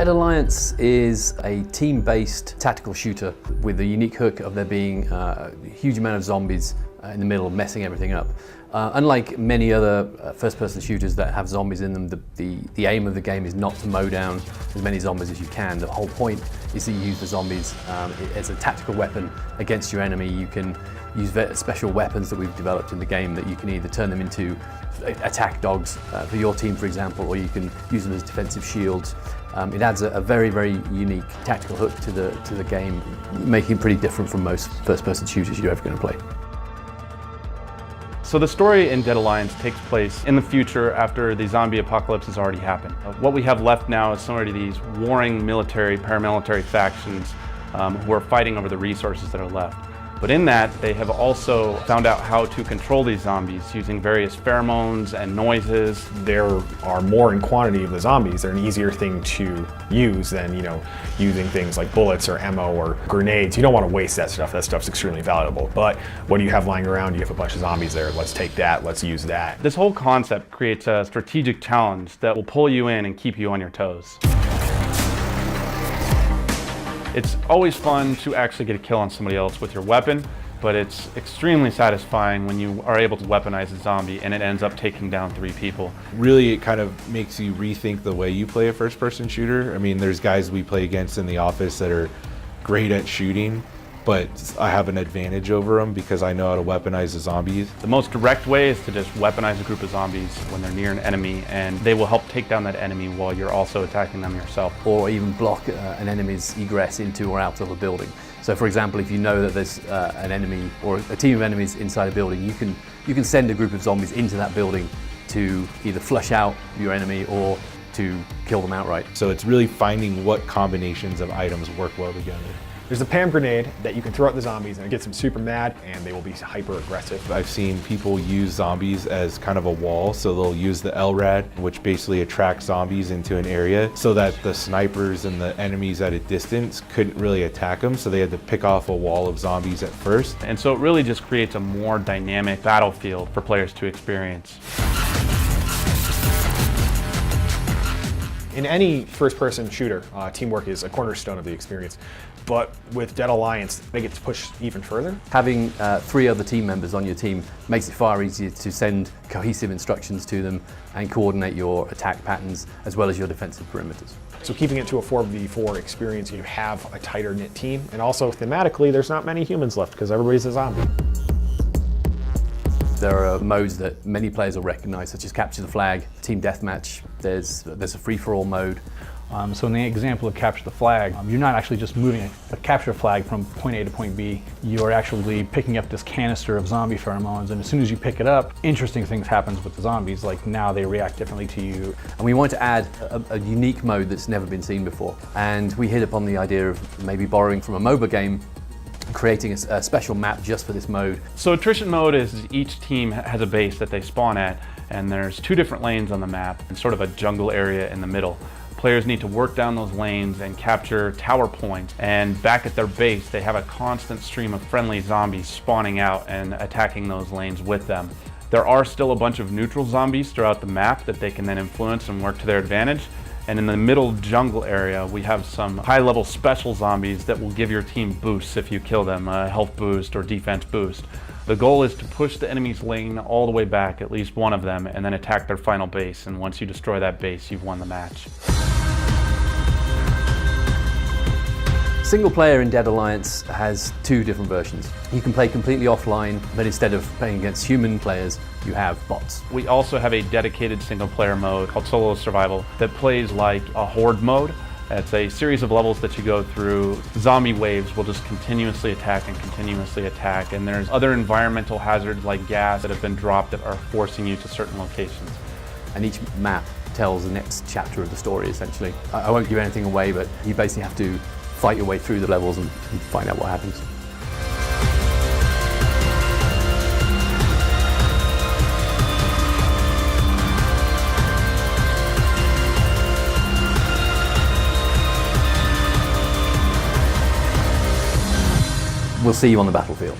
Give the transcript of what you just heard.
Dead Alliance is a team-based tactical shooter with the unique hook of there being a huge amount of zombies in the middle messing everything up. Unlike many other first-person shooters that have zombies in them, the aim of the game is not to mow down as many zombies as you can. The whole point is that you use the zombies as a tactical weapon against your enemy. You can use special weapons that we've developed in the game that you can either turn them into attack dogs for your team, for example, or you can use them as defensive shields. It adds a very, very unique tactical hook to the game, making it pretty different from most first-person shooters you're ever going to play. So the story in Dead Alliance takes place in the future after the zombie apocalypse has already happened. What we have left now is similar to these warring military, paramilitary factions who are fighting over the resources that are left. But in that, they have also found out how to control these zombies using various pheromones and noises. There are more in quantity of the zombies. They're an easier thing to use than, using things like bullets or ammo or grenades. You don't want to waste that stuff. That stuff's extremely valuable. But what do you have lying around? You have a bunch of zombies there. Let's take that. Let's use that. This whole concept creates a strategic challenge that will pull you in and keep you on your toes. It's always fun to actually get a kill on somebody else with your weapon, but it's extremely satisfying when you are able to weaponize a zombie and it ends up taking down 3 people. Really, it kind of makes you rethink the way you play a first-person shooter. I mean, there's guys we play against in the office that are great at shooting, but I have an advantage over them because I know how to weaponize the zombies. The most direct way is to just weaponize a group of zombies when they're near an enemy, and they will help take down that enemy while you're also attacking them yourself. Or even block an enemy's egress into or out of a building. So for example, if you know that there's an enemy or a team of enemies inside a building, you can send a group of zombies into that building to either flush out your enemy or to kill them outright. So it's really finding what combinations of items work well together. There's a PAM grenade that you can throw at the zombies and it gets them super mad and they will be hyper aggressive. I've seen people use zombies as kind of a wall, so they'll use the LRAD, which basically attracts zombies into an area so that the snipers and the enemies at a distance couldn't really attack them, so they had to pick off a wall of zombies at first. And so it really just creates a more dynamic battlefield for players to experience. In any first-person shooter, teamwork is a cornerstone of the experience. But with Dead Alliance, they get to push even further. Having 3 other team members on your team makes it far easier to send cohesive instructions to them and coordinate your attack patterns as well as your defensive perimeters. So keeping it to a 4v4 experience, you have a tighter knit team, and also thematically, there's not many humans left because everybody's a zombie. There are modes that many players will recognize, such as Capture the Flag, Team Deathmatch. There's a free-for-all mode. So in the example of Capture the Flag, you're not actually just moving a capture flag from point A to point B. You're actually picking up this canister of zombie pheromones, and as soon as you pick it up, interesting things happen with the zombies, like now they react differently to you. And we wanted to add a unique mode that's never been seen before. And we hit upon the idea of maybe borrowing from a MOBA game, creating a special map just for this mode. So attrition mode is each team has a base that they spawn at, and there's 2 different lanes on the map and sort of a jungle area in the middle. Players need to work down those lanes and capture tower points, and back at their base they have a constant stream of friendly zombies spawning out and attacking those lanes with them. There are still a bunch of neutral zombies throughout the map that they can then influence and work to their advantage. And in the middle jungle area, we have some high-level special zombies that will give your team boosts if you kill them, a health boost or defense boost. The goal is to push the enemy's lane all the way back, at least one of them, and then attack their final base. And once you destroy that base, you've won the match. Single player in Dead Alliance has 2 different versions. You can play completely offline, but instead of playing against human players, you have bots. We also have a dedicated single player mode called Solo Survival that plays like a horde mode. It's a series of levels that you go through. Zombie waves will just continuously attack and continuously attack, and there's other environmental hazards like gas that have been dropped that are forcing you to certain locations. And each map tells the next chapter of the story, essentially. I won't give anything away, but you basically have to fight your way through the levels and find out what happens. We'll see you on the battlefield.